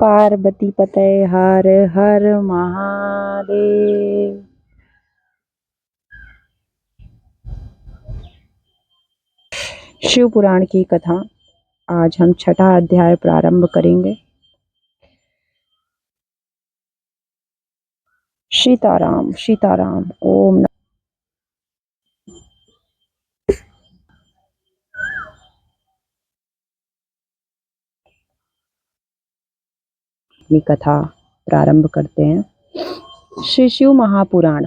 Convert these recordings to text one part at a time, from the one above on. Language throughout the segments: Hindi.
पार्वती पते हर हर महादेव। शिव पुराण की कथा आज हम छठा अध्याय प्रारंभ करेंगे। सीताराम सीताराम। ओम कथा प्रारंभ करते हैं। श्री शिव महापुराण।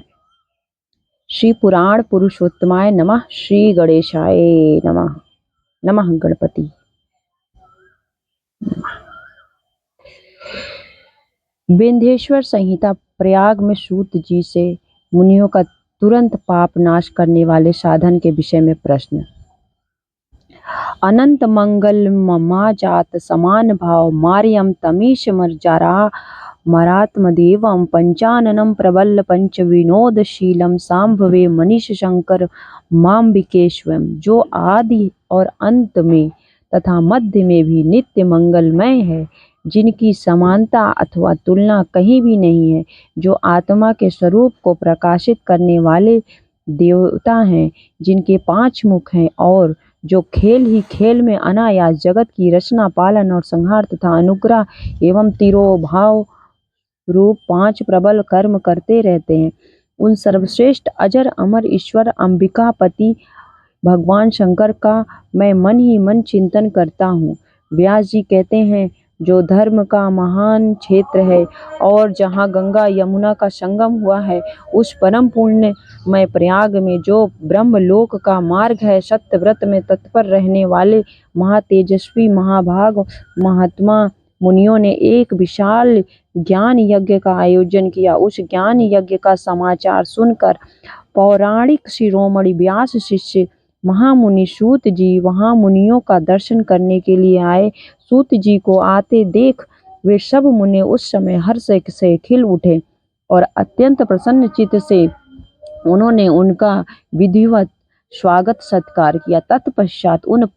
श्री पुराण पुरुषोत्तमाय नमः। श्री गणेशाय नमः। नमः गणपति। विंध्येश्वर संहिता प्रयाग में सूत जी से मुनियों का तुरंत पाप नाश करने वाले साधन के विषय में प्रश्न। अनंत मंगल ममा जात समान भाव मार्यम तमीश मर्जारा मरात्मदेवम पंचाननम प्रबल पंच विनोदशीलम सांभवे मनीष शंकर माम्बिकेश्वम, जो आदि और अंत में तथा मध्य में भी नित्य मंगलमय है, जिनकी समानता अथवा तुलना कहीं भी नहीं है, जो आत्मा के स्वरूप को प्रकाशित करने वाले देवता हैं, जिनके 5 मुख हैं, और जो खेल ही खेल में अनायास जगत की रचना, पालन और संहार तथा अनुग्रह एवं तिरोभाव रूप 5 प्रबल कर्म करते रहते हैं, उन सर्वश्रेष्ठ अजर अमर ईश्वर अंबिकापति भगवान शंकर का मैं मन ही मन चिंतन करता हूँ। व्यास जी कहते हैं, जो धर्म का महान क्षेत्र है और जहाँ गंगा यमुना का संगम हुआ है, उस परम पुण्यमय प्रयाग में जो ब्रह्मलोक का मार्ग है, सत्यव्रत में तत्पर रहने वाले महातेजस्वी महाभाग महात्मा मुनियों ने एक विशाल ज्ञान यज्ञ का आयोजन किया। उस ज्ञान यज्ञ का समाचार सुनकर पौराणिक शिरोमणि व्यास शिष्य महामुनि सूत जी वहां मुनियों का दर्शन करने के लिए आए। सूत जी को आते देख वे सब मुनि उस समय हर्ष से खिल उठे और अत्यंत प्रसन्न चित्त से उन्होंने उनका विधिवत स्वागत सत्कार किया। तत्पश्चात उन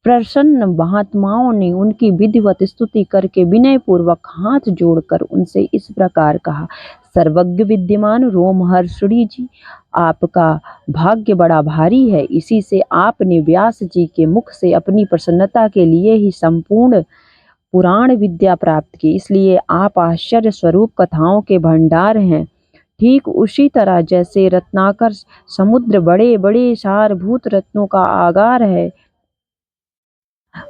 प्रसन्न महात्माओं ने उनकी विधिवत स्तुति करके विनय पूर्वक हाथ जोड़कर उनसे इस प्रकार कहा। सर्वज्ञ विद्यमान रोमहर्षणी जी, आपका भाग्य बड़ा भारी है। इसी से आपने व्यास जी के मुख से अपनी प्रसन्नता के लिए ही संपूर्ण पुराण विद्या प्राप्त की, इसलिए आप आश्चर्य स्वरूप कथाओं के भंडार हैं। ठीक उसी तरह जैसे रत्नाकर समुद्र बड़े बड़े सारभूत रत्नों का आगार है,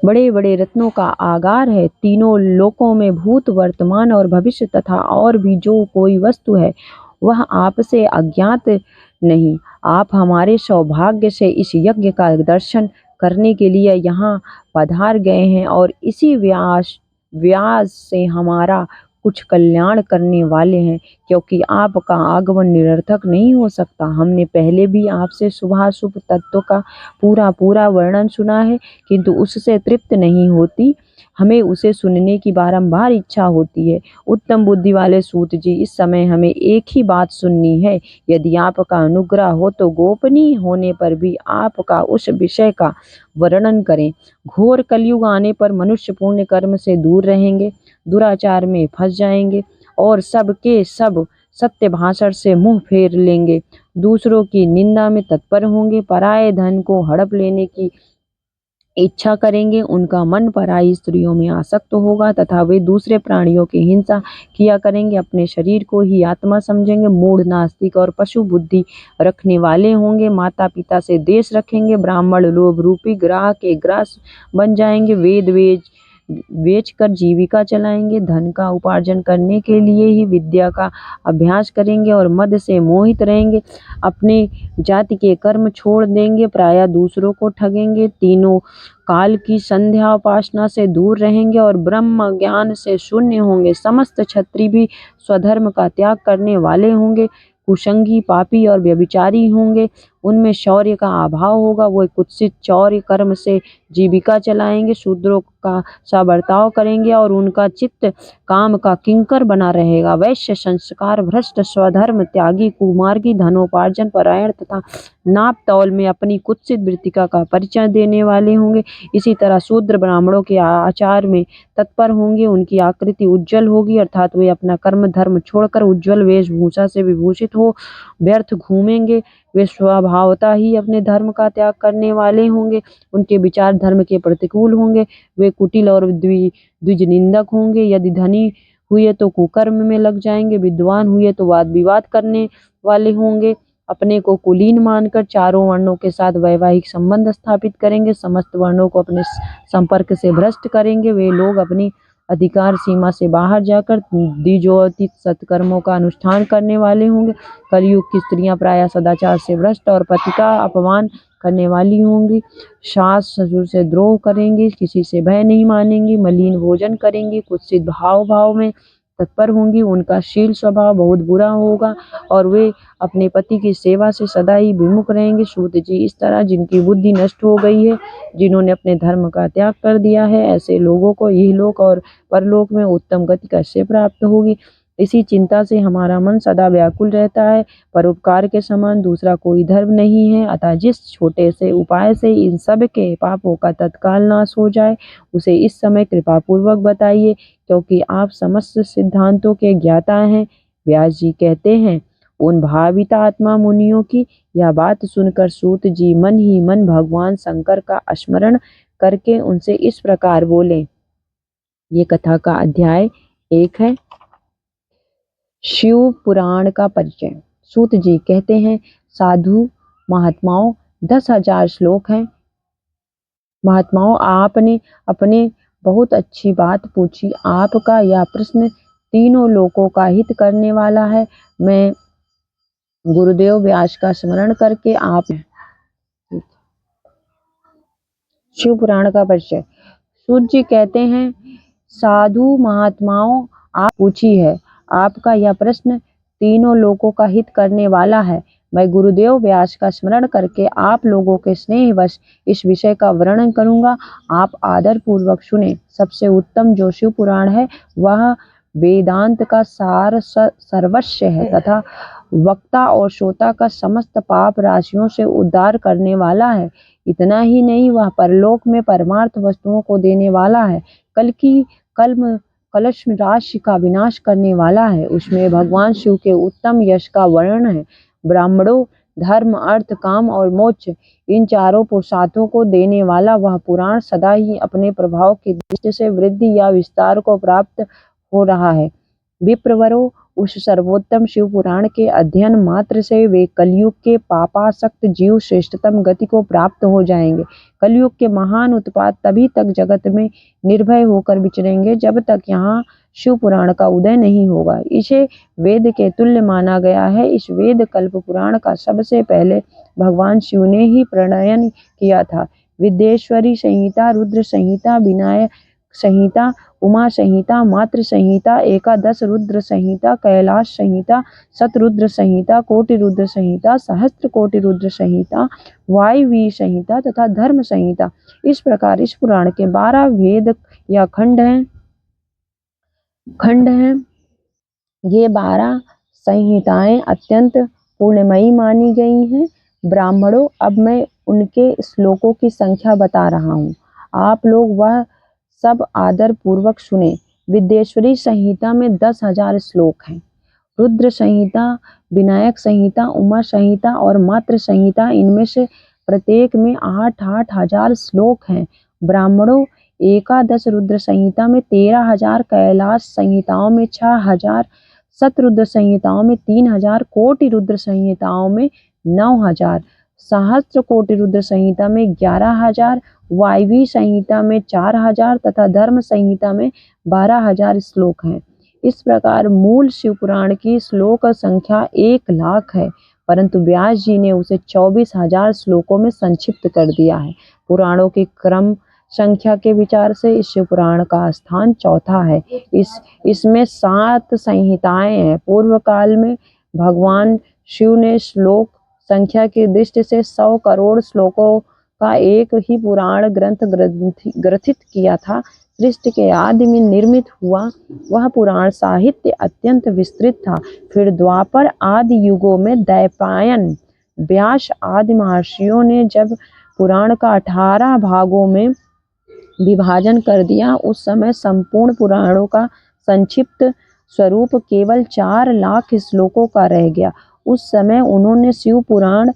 बड़े बड़े रत्नों का आगार है, तीनों लोकों में भूत वर्तमान और भविष्य तथा और भी जो कोई वस्तु है, वह आपसे अज्ञात नहीं। आप हमारे सौभाग्य से इस यज्ञ का दर्शन करने के लिए यहाँ पधार गए हैं और इसी व्यास से हमारा कुछ कल्याण करने वाले हैं, क्योंकि आपका आगमन निरर्थक नहीं हो सकता। हमने पहले भी आपसे शुभाशुभ तत्व का पूरा वर्णन सुना है, किंतु उससे तृप्त नहीं होती, हमें उसे सुनने की बारंबार इच्छा होती है। उत्तम बुद्धि वाले सूत जी, इस समय हमें एक ही बात सुननी है। यदि आपका अनुग्रह हो तो गोपनीय होने पर भी आपका उस विषय का वर्णन करें। घोर कलयुग आने पर मनुष्य पुण्य कर्म से दूर रहेंगे, दुराचार में फंस जाएंगे और सबके सब सत्य भाषण से मुंह फेर लेंगे, दूसरों की निंदा में तत्पर होंगे, पराये धन को हड़प लेने की इच्छा करेंगे, उनका मन पराई स्त्रियों में आसक्त होगा तथा वे दूसरे प्राणियों की हिंसा किया करेंगे, अपने शरीर को ही आत्मा समझेंगे, मूढ़ नास्तिक और पशु बुद्धि रखने वाले होंगे, माता पिता से द्वेष रखेंगे, ब्राह्मण लोभ रूपी ग्राह के ग्रास बन जाएंगे, वेद बेचकर जीविका चलाएंगे, धन का उपार्जन करने के लिए ही विद्या का अभ्यास करेंगे और मद से मोहित रहेंगे, अपने जाति के कर्म छोड़ देंगे, प्रायः दूसरों को ठगेंगे, तीनों काल की संध्या उपासना से दूर रहेंगे और ब्रह्म ज्ञान से शून्य होंगे। समस्त क्षत्रिय भी स्वधर्म का त्याग करने वाले होंगे, कुसंगी पापी और व्यभिचारी होंगे, उनमें शौर्य का अभाव होगा। वो कुत्सित चौर्य कर्म से जीविका चलाएंगे, शूद्रों का सा बर्ताव करेंगे और उनका चित्त काम का किंकर बना रहेगा। वैश्य संस्कार भ्रष्ट, स्वधर्म त्यागी, कुमार्गी, धनोपार्जन परायण तथा नाप तौल में अपनी कुत्सित वृत्तिका का परिचय देने वाले होंगे। इसी तरह शूद्र ब्राह्मणों के आचार में तत्पर होंगे। उनकी आकृति उज्जवल होगी, अर्थात वे अपना कर्म धर्म छोड़कर उज्जवल वेशभूषा से विभूषित हो व्यर्थ घूमेंगे। वे स्वभावतः ही अपने धर्म का त्याग करने वाले होंगे। उनके विचार धर्म के प्रतिकूल होंगे। वे कुटिल और द्विज निंदक होंगे। यदि धनी हुए तो कुकर्म में लग जाएंगे, विद्वान हुए तो वाद विवाद करने वाले होंगे। अपने को कुलीन मानकर चारों वर्णों के साथ वैवाहिक संबंध स्थापित करेंगे, समस्त वर्णों को अपने संपर्क से भ्रष्ट करेंगे। वे लोग अपनी अधिकार सीमा से बाहर जाकर द्विजोचित सत्कर्मों का अनुष्ठान करने वाले होंगे। कलयुग की स्त्रियां प्रायः सदाचार से भ्रष्ट और पति का अपमान करने वाली होंगी। सास ससुर से द्रोह करेंगी, किसी से भय नहीं मानेंगी, मलिन भोजन करेंगी, कुत्सित भाव में तत्पर होंगी। उनका शील स्वभाव बहुत बुरा होगा और वे अपने पति की सेवा से सदा ही विमुख रहेंगे। सूत जी, इस तरह जिनकी बुद्धि नष्ट हो गई है, जिन्होंने अपने धर्म का त्याग कर दिया है, ऐसे लोगों को इहलोक और परलोक में उत्तम गति कैसे प्राप्त होगी। इसी चिंता से हमारा मन सदा व्याकुल रहता है। परोपकार के समान दूसरा कोई धर्म नहीं है। अतः जिस छोटे से उपाय से इन सब के पापों का तत्काल नाश हो जाए, उसे इस समय कृपा पूर्वक बताइए, क्योंकि आप समस्त सिद्धांतों के ज्ञाता हैं। व्यास जी कहते हैं, उन भाविता आत्मा मुनियों की यह बात सुनकर सूत जी मन ही मन भगवान शंकर का स्मरण करके उनसे इस प्रकार बोले। ये कथा का अध्याय 1 है। शिव पुराण का परिचय। सूत जी कहते हैं, साधु महात्माओं, 10,000 श्लोक हैं। महात्माओं, आपने अपने बहुत अच्छी बात पूछी। आपका यह प्रश्न तीनों लोकों का हित करने वाला है। मैं गुरुदेव व्यास का स्मरण करके आप शिव पुराण का परिचय। सूत जी कहते हैं, साधु महात्माओं, आप पूछी है। आपका यह प्रश्न तीनों लोकों का हित करने वाला है। मैं गुरुदेव व्यास का स्मरण करके आप लोगों के स्नेहवश इस विषय का वर्णन करूंगा। आप आदर पूर्वक सुने। सबसे उत्तम जो शिव पुराण है, वह वेदांत का सार सर्वस्व है तथा वक्ता और श्रोता का समस्त पाप राशियों से उद्धार करने वाला है। इतना ही नहीं, वह परलोक में परमार्थ वस्तुओं को देने वाला है। कलश राशि का विनाश करने वाला है। उसमें भगवान शिव के उत्तम यश का वर्णन है। ब्राह्मणों, धर्म अर्थ काम और मोक्ष, इन चारों पुरुषार्थों को देने वाला वह पुराण सदा ही अपने प्रभाव की दृष्टि से वृद्धि या विस्तार को प्राप्त हो रहा है। विप्रवरों, उस सर्वोत्तम शिव पुराण के अध्ययन मात्र से वे कलयुग के पापासक्त जीव श्रेष्ठतम गति को प्राप्त हो जाएंगे। कलयुग के महान उत्पात तभी तक जगत में निर्भय होकर विचरेंगे जब तक यहाँ शिव पुराण का उदय नहीं होगा। इसे वेद के तुल्य माना गया है। इस वेद कल्प पुराण का सबसे पहले भगवान शिव ने ही प्रणयन किया था। विद्येश्वरी संहिता, रुद्र संहिता, विनायक संहिता, उमा संहिता, मातृ संहिता, एकादश रुद्र संहिता, कैलाश संहिता, शतरुद्र संहिता, कोटि रुद्र संहिता, सहस्त्र कोटि रुद्र संहिता, वायवी संहिता तथा धर्म संहिता, इस प्रकार इस पुराण के 12 वेद या खंड हैं। ये 12 संहिताएं अत्यंत पुण्यमयी मानी गई हैं। ब्राह्मणों, अब मैं उनके श्लोकों की संख्या बता रहा हूँ। आप लोग वह सब आदर पूर्वक सुने। विद्येश्वरी संहिता में 10,000 श्लोक हैं। रुद्र संहिता, विनायक संहिता, उमा संहिता और मातृ संहिता, इनमें से प्रत्येक में 8-8 हजार श्लोक हैं। ब्राह्मणों, एकादश रुद्र संहिता में 13,000, कैलाश संहिताओं में 6,000, शतरुद्र संहिताओं में 3,000, कोटि रुद्र संहिताओं में 9,000, सहस्त्र कोटि रुद्र संहिता में 11,000, वायवी संहिता में 4,000 तथा धर्म संहिता में 12,000 श्लोक हैं। इस प्रकार मूल शिव पुराण की श्लोक संख्या 1,00,000 है, परंतु व्यास जी ने उसे 24,000 श्लोकों में संक्षिप्त कर दिया है। पुराणों की क्रम संख्या के विचार से इस शिव पुराण का स्थान चौथा है। इसमें 7 संहिताएं हैं। पूर्व काल में भगवान शिव ने श्लोक संख्या की दृष्टि से 100 करोड़ श्लोकों का एक ही पुराण ग्रंथ ग्रथित किया था। सृष्टि के आदि में निर्मित हुआ वह पुराण साहित्य अत्यंत विस्तृत था। फिर द्वापर आदि युगों में दैपायन, व्यास आदि महर्षियों ने जब पुराण का 18 भागों में विभाजन कर दिया, उस समय संपूर्ण पुराणों का संक्षिप्त स्वरूप केवल 4 लाख श्लोकों का रह गया। उस समय उन्होंने शिव पुराण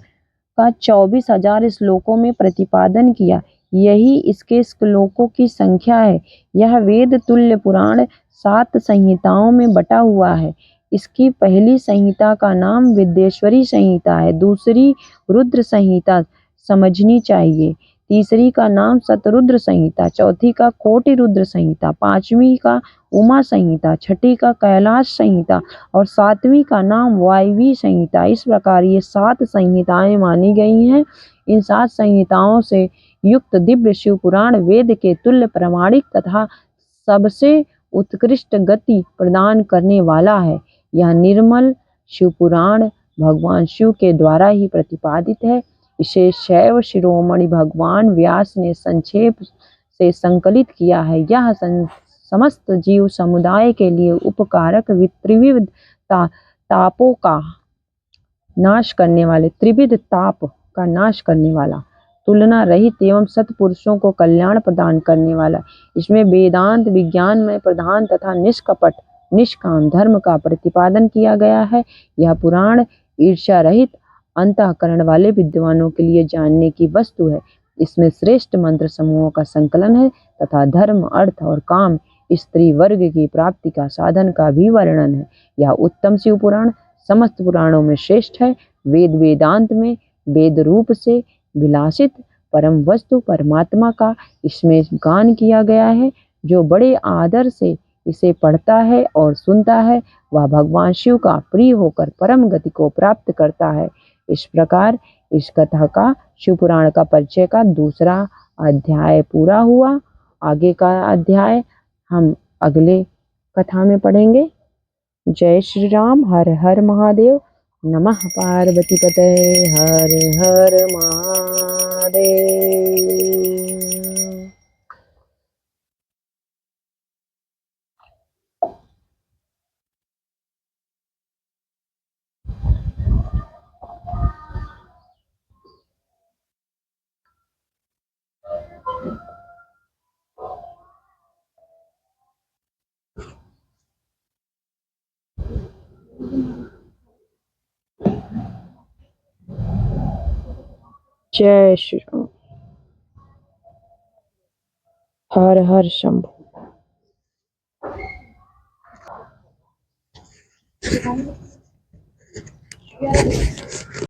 का 24,000 श्लोकों में प्रतिपादन किया। यही इसके श्लोकों की संख्या है। यह वेद तुल्य पुराण 7 संहिताओं में बटा हुआ है। इसकी पहली संहिता का नाम विद्येश्वरी संहिता है, दूसरी रुद्र संहिता समझनी चाहिए, तीसरी का नाम शतरुद्र संहिता, चौथी का कोटि रुद्र संहिता, पांचवी का उमा संहिता, छठी का कैलाश संहिता और सातवीं का नाम वायवी संहिता। इस प्रकार ये 7 संहिताएं मानी गई हैं। इन 7 संहिताओं से युक्त दिव्य शिव पुराण वेद के तुल्य प्रामाणिक तथा सबसे उत्कृष्ट गति प्रदान करने वाला है। यह निर्मल शिव पुराण भगवान शिव के द्वारा ही प्रतिपादित है। इसे शैव शिरोमणि भगवान व्यास ने संक्षेप से संकलित किया है। यह समस्त जीव समुदाय के लिए उपकारक त्रिविध तापों का नाश करने वाले, त्रिविध ताप का नाश करने वाला, तुलना रहित एवं सत्पुरुषों को कल्याण प्रदान करने वाला। इसमें वेदांत विज्ञान में प्रधान तथा निष्कपट निष्काम धर्म का प्रतिपादन किया गया है। यह पुराण ईर्ष्या रहित अंतःकरण वाले विद्वानों के लिए जानने की वस्तु है। इसमें श्रेष्ठ मंत्र समूहों का संकलन है तथा धर्म, अर्थ और काम, स्त्री वर्ग की प्राप्ति का साधन का भी वर्णन है। यह उत्तम शिव पुराण समस्त पुराणों में श्रेष्ठ है। वेद वेदांत में वेद रूप से विलासित परम वस्तु परमात्मा का इसमें गान किया गया है। जो बड़े आदर से इसे पढ़ता है और सुनता है, वह भगवान शिव का प्रिय होकर परम गति को प्राप्त करता है। इस प्रकार इस कथा का शिव पुराण का परिचय का दूसरा अध्याय पूरा हुआ। आगे का अध्याय हम अगले कथा में पढ़ेंगे। जय श्री राम। हर हर महादेव। नमः पार्वती पते। हर हर महादेव। जय श्री राम। हर हर शंभु।